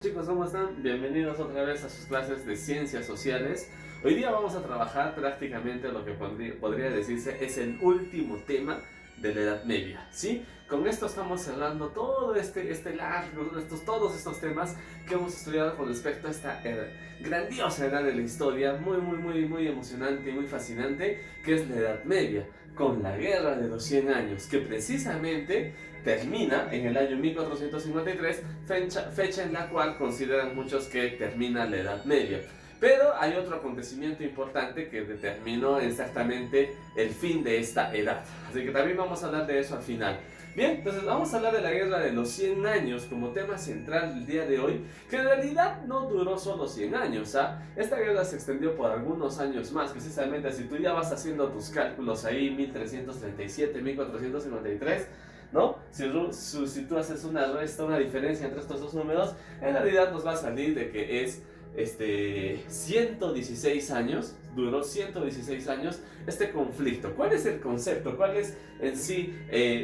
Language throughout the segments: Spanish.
Chicos, ¿cómo están? Bienvenidos otra vez a sus clases de ciencias sociales. Hoy día vamos a trabajar prácticamente lo que podría decirse es el último tema de la Edad Media, ¿sí? Con esto estamos cerrando todo todos estos temas que hemos estudiado con respecto a esta grandiosa edad de la historia, muy emocionante y muy fascinante, que es la Edad Media, con la Guerra de los 100 Años, que precisamente termina en el año 1453, fecha en la cual consideran muchos que termina la Edad Media. Pero hay otro acontecimiento importante que determinó exactamente el fin de esta edad. Así que también vamos a hablar de eso al final. Bien, entonces vamos a hablar de la Guerra de los 100 Años como tema central del día de hoy, que en realidad no duró solo 100 años. Esta guerra se extendió por algunos años más, precisamente si tú ya vas haciendo tus cálculos ahí, 1337, 1453, ¿no? Si tú haces una resta, una diferencia entre estos dos números, en realidad nos va a salir de que es 116 años, duró 116 años este conflicto. ¿Cuál es el concepto? ¿Cuál es en sí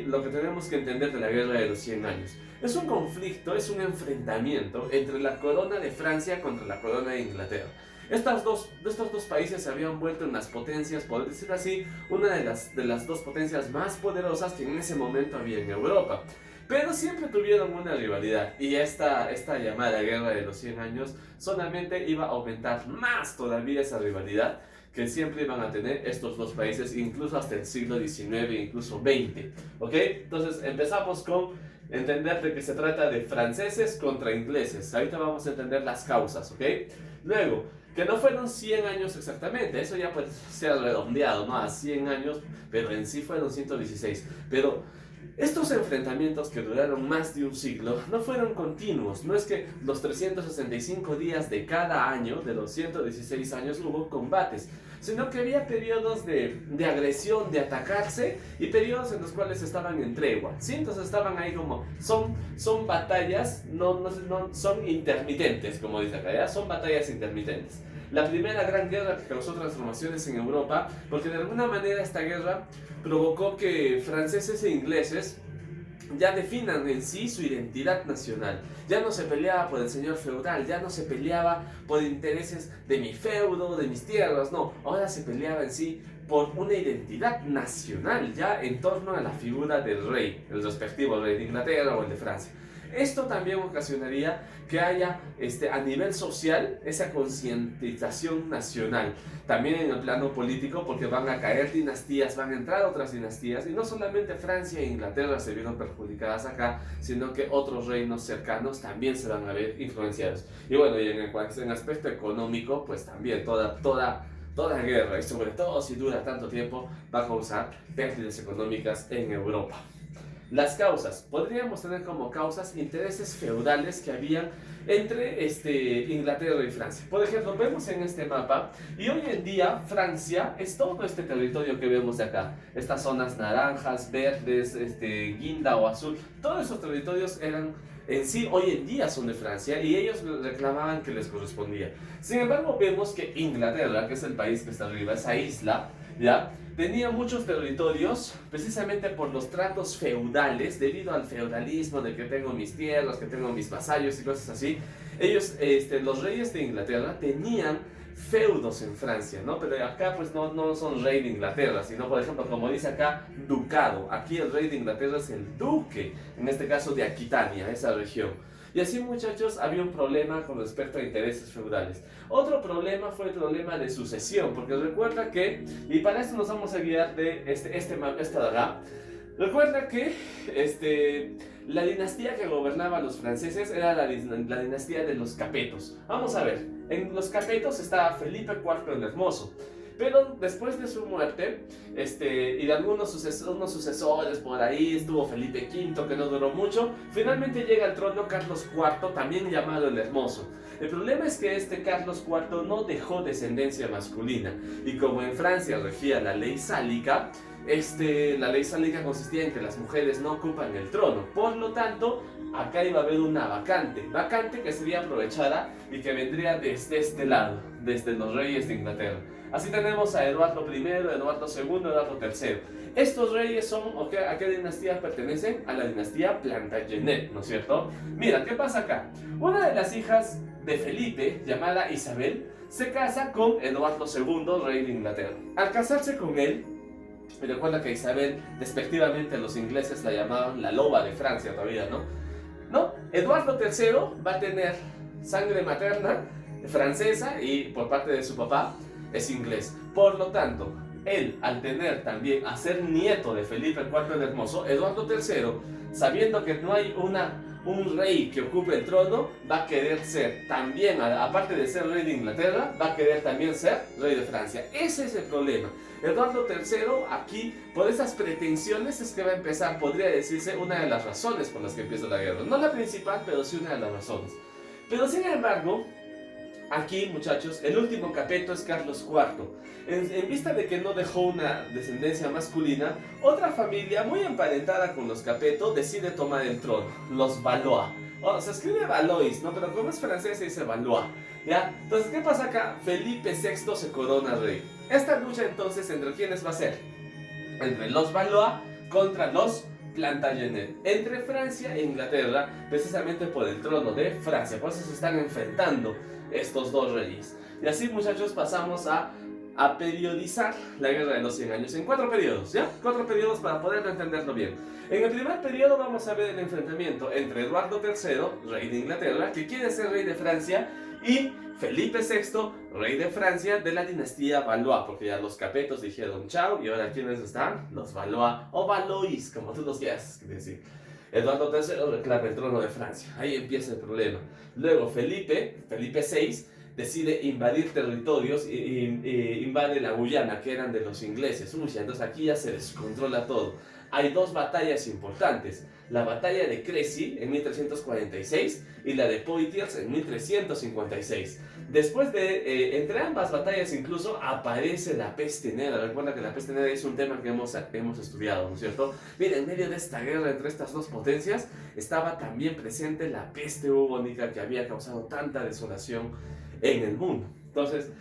lo que tenemos que entender de la Guerra de los 100 Años? Es un conflicto, es un enfrentamiento entre la corona de Francia contra la corona de Inglaterra. Estos dos países se habían vuelto en las potencias, por decir así, una de las dos potencias más poderosas que en ese momento había en Europa. Pero siempre tuvieron una rivalidad, y esta llamada Guerra de los 100 Años solamente iba a aumentar más todavía esa rivalidad que siempre iban a tener estos dos países, incluso hasta el siglo XIX, incluso XX. ¿Ok? Entonces empezamos con entender de que se trata de franceses contra ingleses. Ahorita vamos a entender las causas, ¿ok? Luego, que no fueron 100 años exactamente, eso ya puede ser redondeado, ¿no? A 100 años, pero en sí fueron 116. Pero estos enfrentamientos que duraron más de un siglo no fueron continuos. No es que los 365 días de cada año, de los 116 años, hubo combates, sino que había periodos de agresión, de atacarse, y periodos en los cuales estaban en tregua, ¿sí? Entonces estaban ahí como, son batallas, no son intermitentes, como dice acá, ¿ya? Son batallas intermitentes. La primera gran guerra que causó transformaciones en Europa, porque de alguna manera esta guerra provocó que franceses e ingleses ya definan en sí su identidad nacional. Ya no se peleaba por el señor feudal, ya no se peleaba por intereses de mi feudo, de mis tierras, no. Ahora se peleaba en sí por una identidad nacional, ya en torno a la figura del rey, el respectivo rey de Inglaterra o el de Francia. Esto también ocasionaría que haya a nivel social esa concientización nacional, también en el plano político, porque van a caer dinastías, van a entrar otras dinastías, y no solamente Francia e Inglaterra se vieron perjudicadas acá, sino que otros reinos cercanos también se van a ver influenciados. Y bueno, y en aspecto económico, pues también toda guerra, y sobre todo si dura tanto tiempo, va a causar pérdidas económicas en Europa. Las causas, podríamos tener como causas intereses feudales que habían entre Inglaterra y Francia. Por ejemplo, vemos en este mapa, y hoy en día Francia es todo este territorio que vemos de acá. Estas zonas naranjas, verdes, guinda o azul, todos esos territorios eran en sí, hoy en día son de Francia, y ellos reclamaban que les correspondía. Sin embargo, vemos que Inglaterra, que es el país que está arriba, esa isla, ¿ya? Tenía muchos territorios precisamente por los tratos feudales, debido al feudalismo de que tengo mis tierras, que tengo mis vasallos y cosas así. Ellos, los reyes de Inglaterra tenían feudos en Francia, ¿no? Pero acá pues no son rey de Inglaterra, sino por ejemplo, como dice acá, ducado. Aquí el rey de Inglaterra es el duque, en este caso de Aquitania, esa región. Y así, muchachos, había un problema con respecto a intereses feudales. Otro problema fue el problema de sucesión, porque recuerda que, y para esto nos vamos a guiar de esta de acá. Recuerda que la dinastía que gobernaba a los franceses era la dinastía de los Capetos. Vamos a ver, en los Capetos estaba Felipe IV el Hermoso. Pero después de su muerte, y de algunos sucesores por ahí, estuvo Felipe V, que no duró mucho, finalmente llega al trono Carlos IV, también llamado el Hermoso. El problema es que Carlos IV no dejó descendencia masculina, y como en Francia regía la ley sálica, la ley sálica consistía en que las mujeres no ocupan el trono. Por lo tanto, acá iba a haber una vacante que sería aprovechada y que vendría desde este lado, desde los reyes de Inglaterra. Así tenemos a Eduardo I, Eduardo II, Eduardo III. Estos reyes son, ¿a qué dinastía pertenecen? A la dinastía Plantagenet, ¿no es cierto? Mira, ¿qué pasa acá? Una de las hijas de Felipe, llamada Isabel, se casa con Eduardo II, rey de Inglaterra. Al casarse con él, y recuerda que Isabel, despectivamente los ingleses la llamaban la loba de Francia todavía, ¿no? ¿No? Eduardo III va a tener sangre materna francesa y por parte de su papá es inglés. Por lo tanto, él, al tener también, a ser nieto de Felipe IV el Hermoso, Eduardo III, sabiendo que no hay un rey que ocupe el trono, va a querer ser también, aparte de ser rey de Inglaterra, va a querer también ser rey de Francia. Ese es el problema. Eduardo III, aquí, por esas pretensiones, es que va a empezar, podría decirse, una de las razones por las que empieza la guerra. No la principal, pero sí una de las razones. Pero sin embargo, aquí, muchachos, el último Capeto es Carlos IV. En vista de que no dejó una descendencia masculina, otra familia muy emparentada con los Capeto decide tomar el trono, los Valois. Se escribe Valois, ¿no? Pero como es francés se dice Valois, ¿ya? Entonces, ¿qué pasa acá? Felipe VI se corona rey. Esta lucha entonces, ¿entre quiénes va a ser? Entre los Valois contra los Plantagenet, entre Francia e Inglaterra, precisamente por el trono de Francia. Por eso se están enfrentando estos dos reyes. Y así, muchachos, pasamos a periodizar la guerra de los 100 años en 4 periodos, ¿ya? 4 periodos para poder entenderlo bien. En el primer periodo vamos a ver el enfrentamiento entre Eduardo III, rey de Inglaterra, que quiere ser rey de Francia, y Felipe VI, rey de Francia, de la dinastía Valois, porque ya los Capetos dijeron chao, y ahora ¿quiénes están? Los Valois, o Valois, como tú los quieras decir. Eduardo III reclama el trono de Francia, ahí empieza el problema. Luego Felipe VI, decide invadir territorios e invade la Guyana, que eran de los ingleses. Entonces aquí ya se descontrola todo. Hay 2 batallas importantes, la batalla de Crécy en 1346 y la de Poitiers en 1356. Después de, entre ambas batallas incluso, aparece la peste negra. Recuerda que la peste negra es un tema que hemos estudiado, ¿no es cierto? Mira, en medio de esta guerra entre estas 2 potencias, estaba también presente la peste bubónica que había causado tanta desolación en el mundo. Entonces,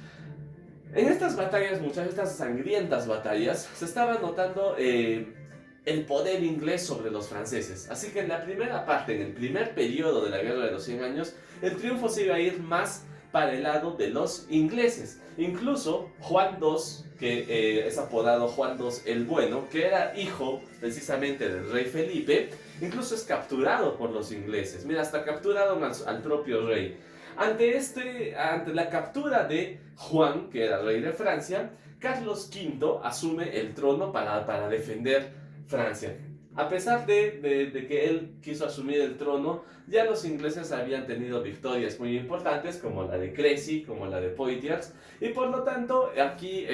en estas batallas, muchas de estas sangrientas batallas, se estaba notando el poder inglés sobre los franceses. Así que en la primera parte, en el primer periodo de la Guerra de los 100 años, el triunfo se iba a ir más para el lado de los ingleses. Incluso Juan II, que es apodado Juan II el Bueno, que era hijo precisamente del rey Felipe, incluso es capturado por los ingleses. Mira, hasta capturaron al propio rey. Ante la captura de Juan, que era rey de Francia, Carlos V asume el trono para defender Francia. A pesar de que él quiso asumir el trono, ya los ingleses habían tenido victorias muy importantes, como la de Crécy, como la de Poitiers, y por lo tanto aquí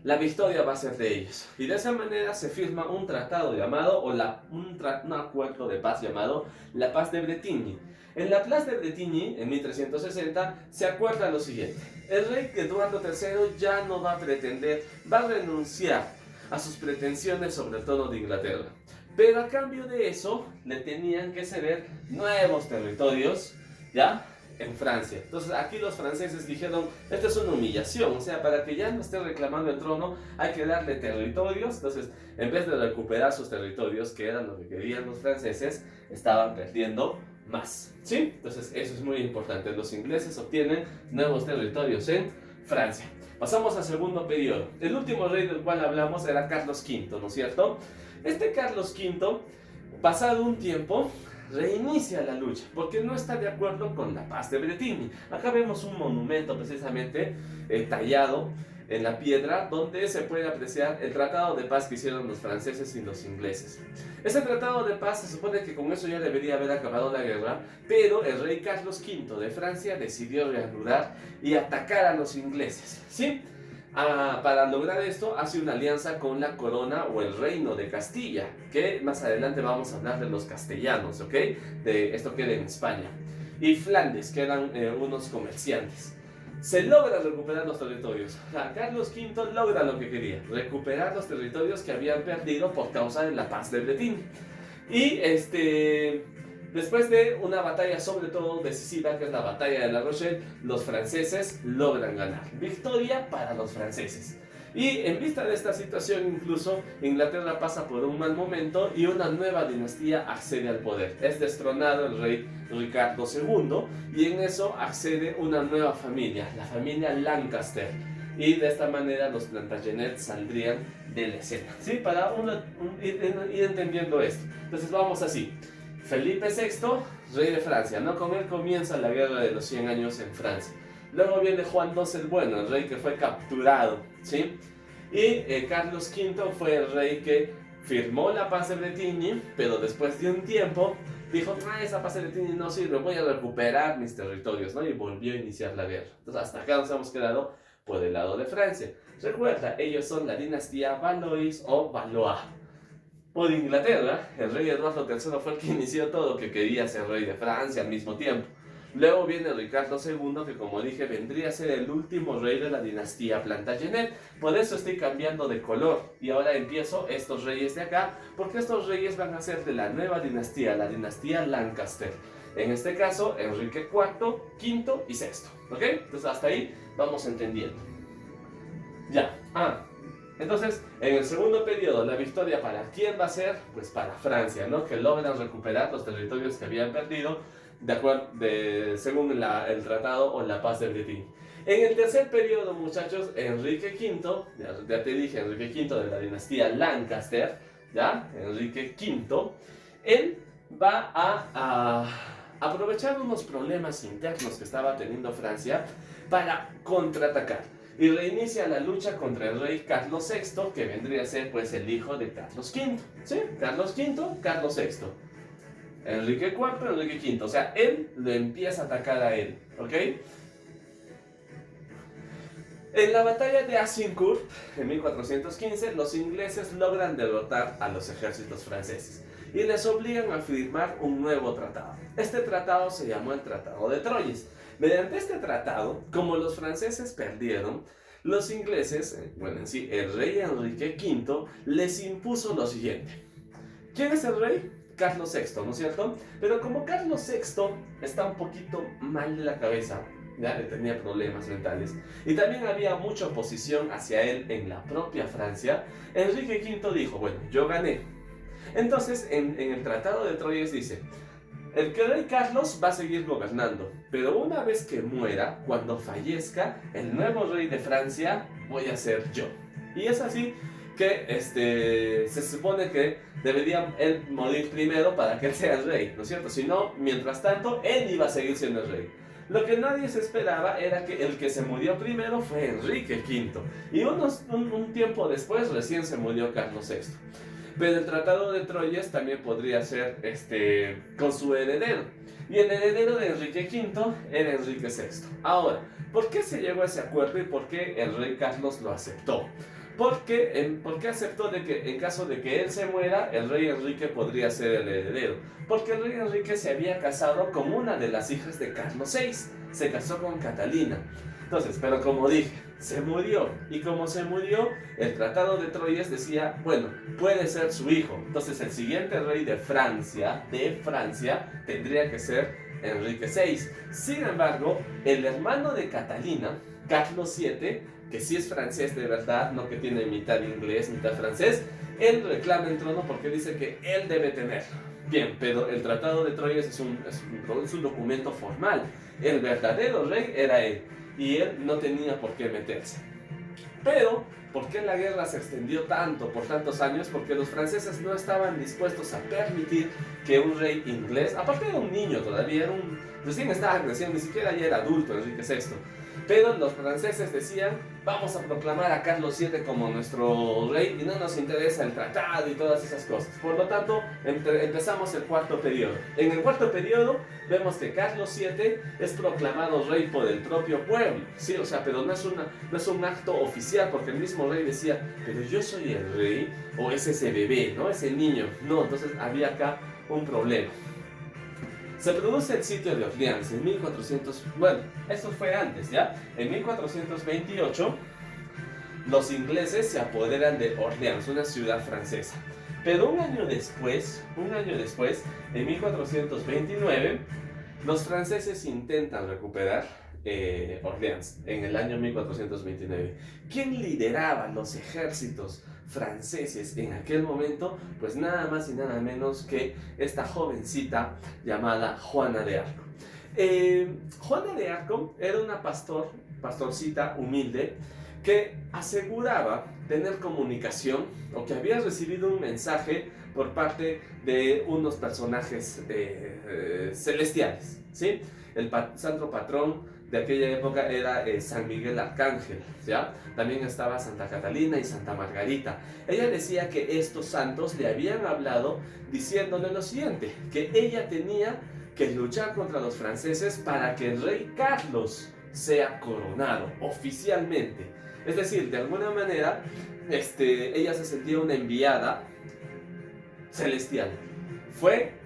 la victoria va a ser de ellos. Y de esa manera se firma un tratado llamado, un acuerdo de paz llamado la Paz de Bretigny. En la Paz de Bretigny, en 1360, se acuerda lo siguiente: el rey Eduardo III ya no va a pretender, va a renunciar a sus pretensiones sobre el trono de Inglaterra. Pero a cambio de eso, le tenían que ceder nuevos territorios, ¿ya?, en Francia. Entonces aquí los franceses dijeron, esto es una humillación, o sea, para que ya no esté reclamando el trono, hay que darle territorios. Entonces, en vez de recuperar sus territorios, que eran lo que querían los franceses, estaban perdiendo más, ¿sí? Entonces, eso es muy importante. Los ingleses obtienen nuevos territorios en Francia. Pasamos al segundo periodo. El último rey del cual hablamos era Carlos V, ¿no es cierto? Este Carlos V, pasado un tiempo, reinicia la lucha porque no está de acuerdo con la Paz de Bretigny. Acá vemos un monumento precisamente tallado en la piedra donde se puede apreciar el tratado de paz que hicieron los franceses y los ingleses. Ese tratado de paz se supone que con eso ya debería haber acabado la guerra, pero el rey Carlos V de Francia decidió reanudar y atacar a los ingleses, ¿sí? Para lograr esto hace una alianza con la corona o el reino de Castilla, que más adelante vamos a hablar de los castellanos, ¿ok? De esto queda en España. Y Flandes, que eran unos comerciantes. Se logra recuperar los territorios. Carlos V logra lo que quería, recuperar los territorios que habían perdido por causa de la Paz de Bretigny. Y después de una batalla sobre todo decisiva, que es la batalla de La Rochelle, los franceses logran ganar. Victoria para los franceses. Y en vista de esta situación, incluso Inglaterra pasa por un mal momento y una nueva dinastía accede al poder. Es destronado el rey Ricardo II y en eso accede una nueva familia, la familia Lancaster. Y de esta manera los Plantagenet saldrían de la escena, ¿sí? Para ir entendiendo esto. Entonces vamos así. Felipe VI, rey de Francia, ¿no? Con él comienza la guerra de los 100 años en Francia. Luego viene Juan II el Bueno, el rey que fue capturado, ¿sí? Y Carlos V fue el rey que firmó la paz de Bretigny, pero después de un tiempo dijo, esa paz de Bretigny no sirve, voy a recuperar mis territorios, ¿no? Y volvió a iniciar la guerra. Entonces hasta acá nos hemos quedado por el lado de Francia. Recuerda, ellos son la dinastía Valois o Valois. Por Inglaterra, el rey Eduardo III fue el que inició todo, que quería ser rey de Francia al mismo tiempo. Luego viene Ricardo II, que como dije, vendría a ser el último rey de la dinastía Plantagenet. Por eso estoy cambiando de color. Y ahora empiezo estos reyes de acá, porque estos reyes van a ser de la nueva dinastía, la dinastía Lancaster. En este caso, Enrique IV, V y VI. ¿Ok? Entonces hasta ahí vamos entendiendo. Ya. Entonces, en el segundo periodo, la victoria ¿para quién va a ser? Pues para Francia, ¿no? Que logran recuperar los territorios que habían perdido según el tratado o la paz de Bretigny. En el tercer periodo, muchachos, Enrique V, ya te dije, Enrique V de la dinastía Lancaster, ¿ya? Enrique V, él va a aprovechar unos problemas internos que estaba teniendo Francia para contraatacar. Y reinicia la lucha contra el rey Carlos VI, que vendría a ser pues el hijo de Carlos V. ¿Sí? Carlos V, Carlos VI. Enrique IV, Enrique V. O sea, él lo empieza a atacar a él. ¿Ok? En la batalla de Azincourt, en 1415, los ingleses logran derrotar a los ejércitos franceses y les obligan a firmar un nuevo tratado. Este tratado se llamó el Tratado de Troyes. Mediante este tratado, como los franceses perdieron, los ingleses, bueno en sí, el rey Enrique V, les impuso lo siguiente. ¿Quién es el rey? Carlos VI, ¿no es cierto? Pero como Carlos VI está un poquito mal de la cabeza, ya tenía problemas mentales, y también había mucha oposición hacia él en la propia Francia, Enrique V dijo, bueno, yo gané. Entonces, en el Tratado de Troyes dice, el rey Carlos va a seguir gobernando, pero una vez que muera, cuando fallezca, el nuevo rey de Francia voy a ser yo. Y es así que se supone que debería él morir primero para que él sea el rey, ¿no es cierto? Si no, mientras tanto, él iba a seguir siendo el rey. Lo que nadie se esperaba era que el que se murió primero fue Enrique V. Y un tiempo después recién se murió Carlos VI. Pero el Tratado de Troyes también podría ser con su heredero. Y el heredero de Enrique V era Enrique VI. Ahora, ¿por qué se llegó a ese acuerdo y por qué el rey Carlos lo aceptó? ¿Por qué aceptó de que en caso de que él se muera, el rey Enrique podría ser el heredero? Porque el rey Enrique se había casado con una de las hijas de Carlos VI. Se casó con Catalina. Entonces, pero como dije, se murió. Y como se murió, el Tratado de Troyes decía, bueno, puede ser su hijo. Entonces el siguiente rey de Francia, tendría que ser Enrique VI. Sin embargo, el hermano de Catalina, Carlos VII, que sí es francés de verdad, no que tiene mitad inglés, mitad francés, él reclama el trono porque dice que él debe tener. Bien, pero el Tratado de Troyes es un documento formal. El verdadero rey era él. Y él no tenía por qué meterse. Pero, ¿por qué la guerra se extendió tanto, por tantos años? Porque los franceses no estaban dispuestos a permitir que un rey inglés, aparte era un niño todavía, recién estaba creciendo, ni siquiera ya era adulto Enrique VI. Pero los franceses decían, vamos a proclamar a Carlos VII como nuestro rey y no nos interesa el tratado y todas esas cosas. Por lo tanto, empezamos el cuarto periodo. En el cuarto periodo vemos que Carlos VII es proclamado rey por el propio pueblo. Sí, o sea, pero no es un acto oficial, porque el mismo rey decía, pero yo soy el rey, o es ese bebé, ¿no? Ese niño. No, entonces había acá un problema. Se produce el sitio de Orleans en 1400, bueno, esto fue antes, ¿ya? En 1428, los ingleses se apoderan de Orleans, una ciudad francesa. Pero un año después, en 1429, los franceses intentan recuperar Orleans en el año 1429. ¿Quién lideraba los ejércitos franceses en aquel momento? Pues nada más y nada menos que esta jovencita llamada Juana de Arco. Juana de Arco era una pastorcita humilde que aseguraba tener comunicación o que había recibido un mensaje por parte de unos personajes celestiales, ¿sí? El santo patrón de aquella época era San Miguel Arcángel, ¿ya? También estaba Santa Catalina y Santa Margarita. Ella decía que estos santos le habían hablado diciéndole lo siguiente, que ella tenía que luchar contra los franceses para que el rey Carlos sea coronado oficialmente. Es decir, de alguna manera, ella se sentía una enviada celestial.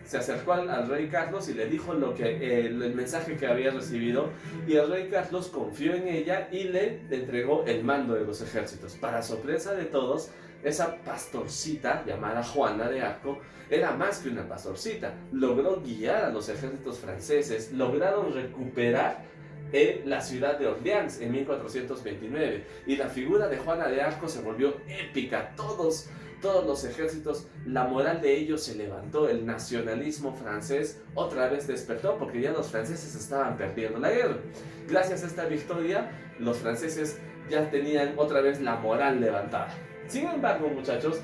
Se acercó al rey Carlos y le dijo el mensaje que había recibido, y el rey Carlos confió en ella y le entregó el mando de los ejércitos. Para sorpresa de todos, esa pastorcita llamada Juana de Arco era más que una pastorcita. Logró guiar a los ejércitos franceses, lograron recuperar la ciudad de Orleans en 1429, y la figura de Juana de Arco se volvió épica. Todos los ejércitos, la moral de ellos se levantó, el nacionalismo francés otra vez despertó, porque ya los franceses estaban perdiendo la guerra. Gracias a esta victoria, los franceses ya tenían otra vez la moral levantada. Sin embargo, muchachos,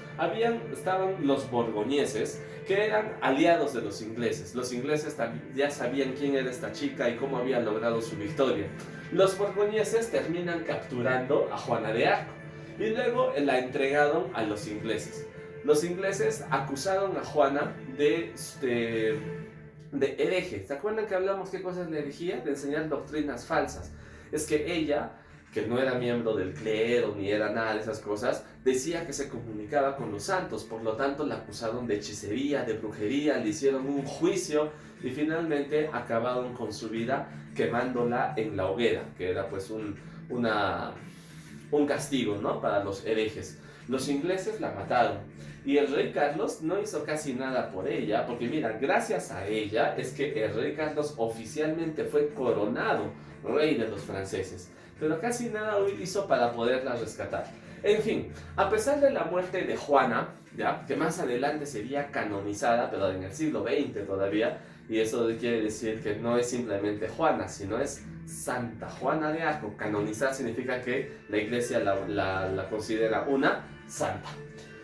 estaban los borgoñeses, que eran aliados de los ingleses. Los ingleses ya sabían quién era esta chica y cómo había logrado su victoria. Los borgoñeses terminan capturando a Juana de Arco y luego la entregaron a los ingleses. Los ingleses acusaron a Juana de hereje. ¿Se acuerdan que hablamos qué cosas le herejía? De enseñar doctrinas falsas. Es que ella, que no era miembro del clero ni era nada de esas cosas, decía que se comunicaba con los santos. Por lo tanto, la acusaron de hechicería, de brujería, le hicieron un juicio y finalmente acabaron con su vida quemándola en la hoguera, que era pues un castigo, ¿no?, para los herejes. Los ingleses la mataron y el rey Carlos no hizo casi nada por ella, porque mira, gracias a ella es que el rey Carlos oficialmente fue coronado rey de los franceses, pero casi nada hizo para poderla rescatar. En fin, a pesar de la muerte de Juana, ¿ya?, que más adelante sería canonizada, pero en el siglo XX todavía, y eso quiere decir que no es simplemente Juana, sino es Santa Juana de Arco. Canonizar significa que la iglesia la considera una santa.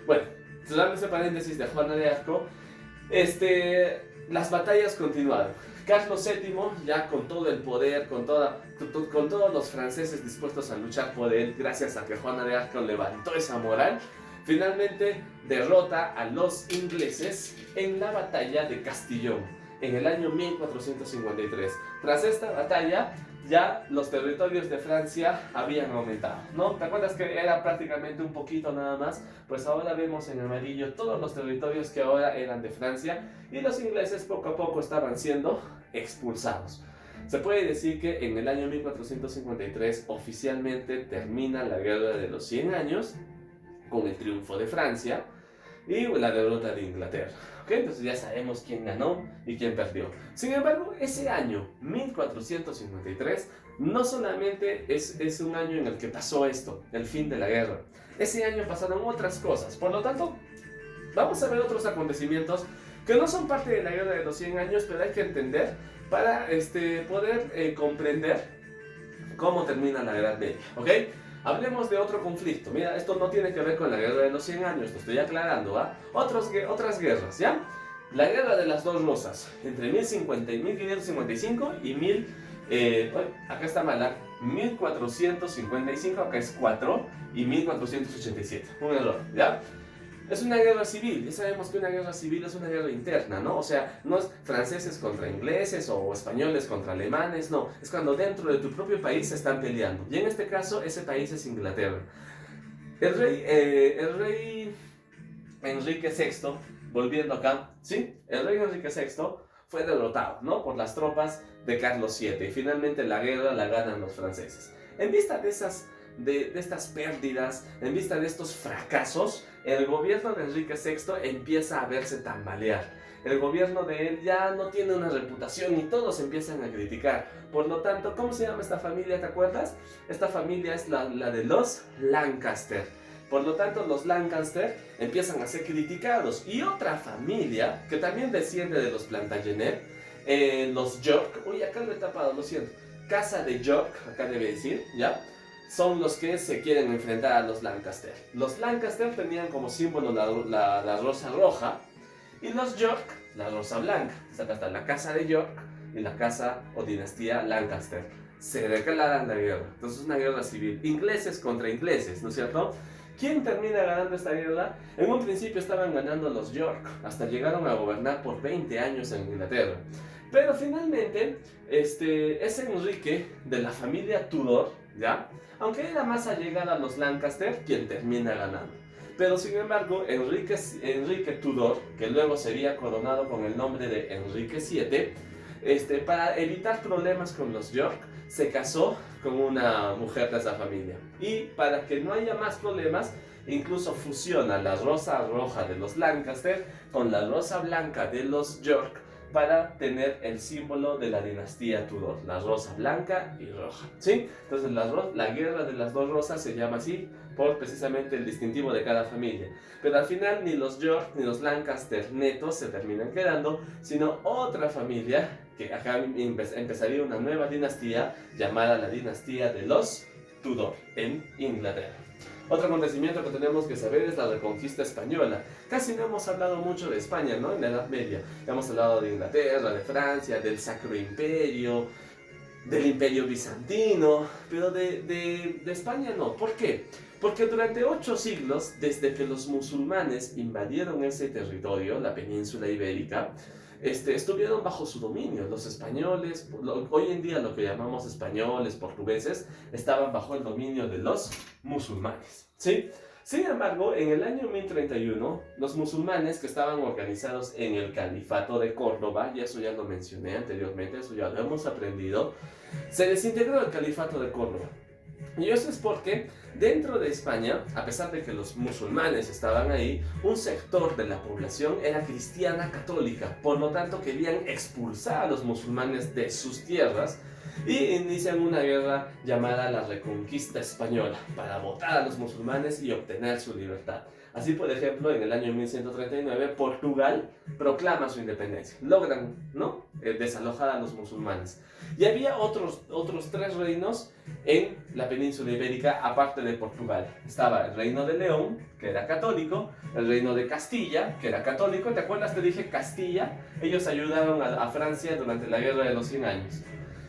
Bueno, cerrando ese paréntesis de Juana de Arco, las batallas continuaron. Carlos VII, ya con todo el poder, con todos los franceses dispuestos a luchar por él, gracias a que Juana de Arco levantó esa moral, finalmente derrota a los ingleses en la batalla de Castillón, en el año 1453. Tras esta batalla, ya los territorios de Francia habían aumentado, ¿no? ¿Te acuerdas que era prácticamente un poquito nada más? Pues ahora vemos en amarillo todos los territorios que ahora eran de Francia, y los ingleses poco a poco estaban siendo expulsados. Se puede decir que en el año 1453 oficialmente termina la Guerra de los 100 años, con el triunfo de Francia y la derrota de Inglaterra. ¿Okay? Entonces ya sabemos quién ganó y quién perdió. Sin embargo, ese año 1453 no solamente es un año en el que pasó esto, el fin de la guerra. Ese año pasaron otras cosas. Por lo tanto, vamos a ver otros acontecimientos que no son parte de la Guerra de los 100 años, pero hay que entender para poder comprender cómo termina la Edad Media. ¿Ok? Hablemos de otro conflicto. Mira, esto no tiene que ver con la Guerra de los 100 años, lo estoy aclarando, ¿va? Otras guerras, ¿ya? La Guerra de las Dos Rosas, entre 1555 y acá está mala, 1455, acá es 4, y 1487. Un error, ¿ya? Es una guerra civil, ya sabemos que una guerra civil es una guerra interna, ¿no? O sea, no es franceses contra ingleses o españoles contra alemanes, no. Es cuando dentro de tu propio país se están peleando. Y en este caso, ese país es Inglaterra. El rey Enrique VI, volviendo acá, ¿sí? El rey Enrique VI fue derrotado, ¿no?, por las tropas de Carlos VII. Y finalmente la guerra la ganan los franceses. En vista de estas pérdidas, en vista de estos fracasos, el gobierno de Enrique VI empieza a verse tambalear. el gobierno de él ya no tiene una reputación y todos empiezan a criticar. Por lo tanto, ¿cómo se llama esta familia? ¿Te acuerdas? Esta familia es la de los Lancaster. Por lo tanto, los Lancaster empiezan a ser criticados. Y otra familia, que también desciende de los Plantagenet, los York, uy, acá lo he tapado, lo siento, Casa de York, acá debe decir, ¿ya? Son los que se quieren enfrentar a los Lancaster. Los Lancaster tenían como símbolo la rosa roja y los York la rosa blanca. O sea, está la Casa de York y la casa o dinastía Lancaster. Se declaran la guerra. Entonces es una guerra civil. Ingleses contra ingleses, ¿no es cierto? ¿Quién termina ganando esta guerra? En un principio estaban ganando los York, hasta llegaron a gobernar por 20 años en Inglaterra. Pero finalmente, es Enrique de la familia Tudor, ¿ya? Aunque era más allegada a los Lancaster, quien termina ganando. Pero sin embargo, Enrique Tudor, que luego sería coronado con el nombre de Enrique VII, para evitar problemas con los York, se casó con una mujer de esa familia. Y para que no haya más problemas, incluso fusiona la rosa roja de los Lancaster con la rosa blanca de los York para tener el símbolo de la dinastía Tudor, la rosa blanca y roja, ¿sí? Entonces la guerra de las dos rosas se llama así por precisamente el distintivo de cada familia. Pero al final ni los York ni los Lancaster netos se terminan quedando, sino otra familia que acá empezaría una nueva dinastía llamada la dinastía de los Tudor en Inglaterra. Otro acontecimiento que tenemos que saber es la reconquista española. Casi no hemos hablado mucho de España, ¿no? En la Edad Media. Hemos hablado de Inglaterra, de Francia, del Sacro Imperio, del Imperio Bizantino, pero de España no. ¿Por qué? Porque durante 8 siglos, desde que los musulmanes invadieron ese territorio, la península ibérica, estuvieron bajo su dominio. Los españoles, hoy en día lo que llamamos españoles, portugueses, estaban bajo el dominio de los musulmanes, ¿sí? Sin embargo, en el año 1031, los musulmanes que estaban organizados en el Califato de Córdoba, y eso ya lo mencioné anteriormente, eso ya lo hemos aprendido, se desintegró el Califato de Córdoba. Y eso es porque dentro de España, a pesar de que los musulmanes estaban ahí, un sector de la población era cristiana católica. Por lo tanto, querían expulsar a los musulmanes de sus tierras y inician una guerra llamada la Reconquista Española para votar a los musulmanes y obtener su libertad. Así, por ejemplo, en el año 1139, Portugal proclama su independencia. Logran, ¿no?, desalojar a los musulmanes. Y había otros 3 reinos en la península ibérica, aparte de Portugal. Estaba el reino de León, que era católico, el reino de Castilla, que era católico. ¿Te acuerdas? Te dije Castilla. Ellos ayudaron a Francia durante la Guerra de los 100 años.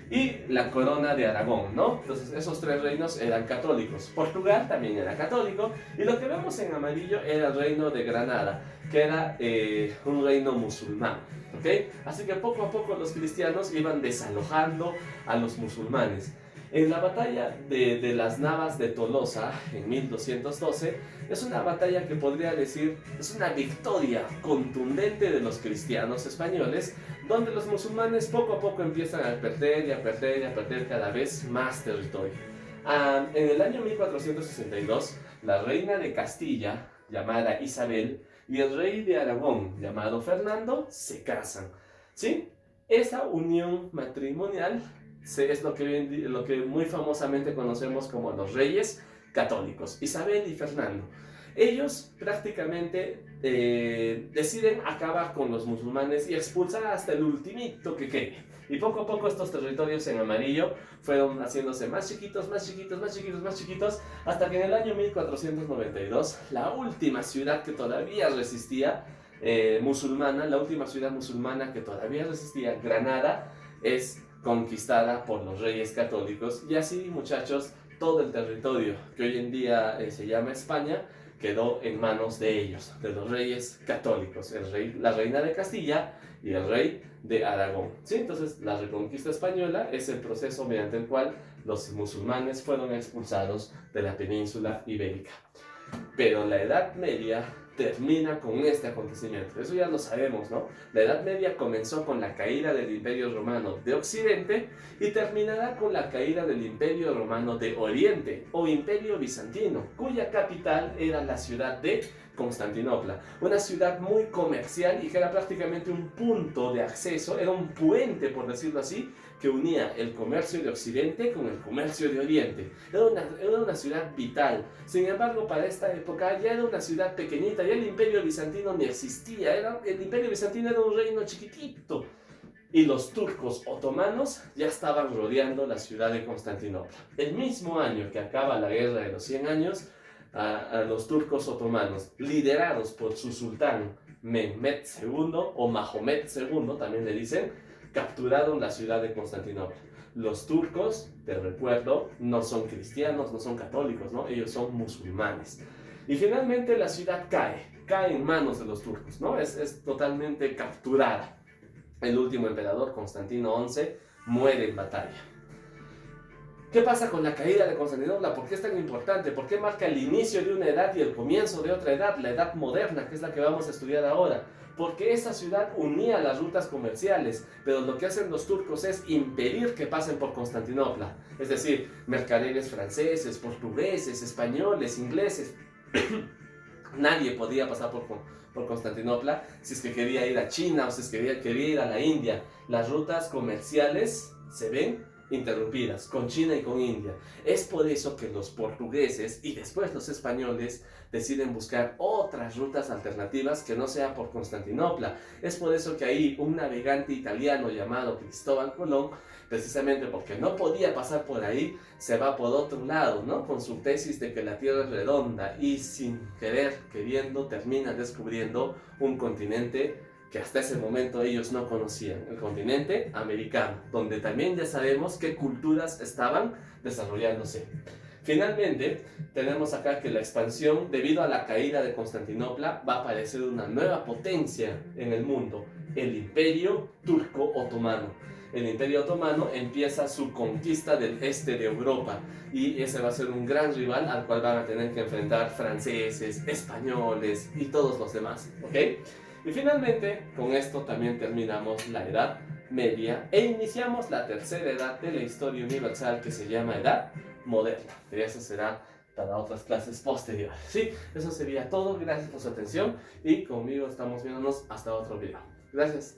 Y la corona de Aragón, ¿no? Entonces esos 3 reinos eran católicos. Portugal también era católico. Y lo que vemos en amarillo era el reino de Granada, que era un reino musulmán, ¿ok? Así que poco a poco los cristianos iban desalojando a los musulmanes. En la batalla de las Navas de Tolosa, en 1212, es una batalla que podría decir es una victoria contundente de los cristianos españoles, donde los musulmanes poco a poco empiezan a perder y a perder y a perder cada vez más territorio. En el año 1462, la reina de Castilla, llamada Isabel, y el rey de Aragón, llamado Fernando, se casan, ¿sí? Esa unión matrimonial es lo que muy famosamente conocemos como los reyes católicos, Isabel y Fernando. Ellos prácticamente deciden acabar con los musulmanes y expulsar hasta el ultimito que quede. Y poco a poco estos territorios en amarillo fueron haciéndose más chiquitos, más chiquitos, más chiquitos, más chiquitos, hasta que en el año 1492, la última ciudad que todavía resistía musulmana, la última ciudad musulmana que todavía resistía, Granada, es conquistada por los reyes católicos. Y así, muchachos, todo el territorio que hoy en día se llama España quedó en manos de ellos, de los reyes católicos, la reina de Castilla y el rey de Aragón, ¿sí? Entonces la reconquista española es el proceso mediante el cual los musulmanes fueron expulsados de la península ibérica. Pero la Edad Media termina con este acontecimiento. Eso ya lo sabemos, ¿no? La Edad Media comenzó con la caída del Imperio Romano de Occidente y terminará con la caída del Imperio Romano de Oriente o Imperio Bizantino, cuya capital era la ciudad de Constantinopla, una ciudad muy comercial y que era prácticamente un punto de acceso, era un puente, por decirlo así, que unía el comercio de Occidente con el comercio de Oriente. Era una ciudad vital. Sin embargo, para esta época ya era una ciudad pequeñita, ya el Imperio Bizantino ni existía, el Imperio Bizantino era un reino chiquitito. Y los turcos otomanos ya estaban rodeando la ciudad de Constantinopla. El mismo año que acaba la Guerra de los 100 años, a los turcos otomanos, liderados por su sultán Mehmed II o Mahomet II, también le dicen, capturaron la ciudad de Constantinopla. Los turcos, te recuerdo, no son cristianos, no son católicos, ¿no? Ellos son musulmanes. Y finalmente la ciudad cae en manos de los turcos, ¿no? Es totalmente capturada. El último emperador, Constantino XI, muere en batalla. ¿Qué pasa con la caída de Constantinopla? ¿Por qué es tan importante? ¿Por qué marca el inicio de una edad y el comienzo de otra edad, la edad moderna, que es la que vamos a estudiar ahora? Porque esa ciudad unía las rutas comerciales, pero lo que hacen los turcos es impedir que pasen por Constantinopla. Es decir, mercaderes franceses, portugueses, españoles, ingleses. Nadie podía pasar por Constantinopla si es que quería ir a China o si es que quería ir a la India. Las rutas comerciales se ven interrumpidas con China y con India. Es por eso que los portugueses y después los españoles deciden buscar otras rutas alternativas que no sea por Constantinopla. Es por eso que ahí un navegante italiano llamado Cristóbal Colón, precisamente porque no podía pasar por ahí, se va por otro lado, ¿no? Con su tesis de que la Tierra es redonda y sin querer, queriendo, termina descubriendo un continente que hasta ese momento ellos no conocían, el continente americano, donde también ya sabemos qué culturas estaban desarrollándose. Finalmente, tenemos acá que la expansión, debido a la caída de Constantinopla, va a aparecer una nueva potencia en el mundo, el Imperio Turco-Otomano. El Imperio Otomano empieza su conquista del este de Europa y ese va a ser un gran rival al cual van a tener que enfrentar franceses, españoles y todos los demás, ¿ok? Y finalmente, con esto también terminamos la Edad Media e iniciamos la tercera edad de la historia universal que se llama Edad Moderna. Y eso será para otras clases posteriores. Sí, eso sería todo. Gracias por su atención y conmigo estamos viéndonos hasta otro video. Gracias.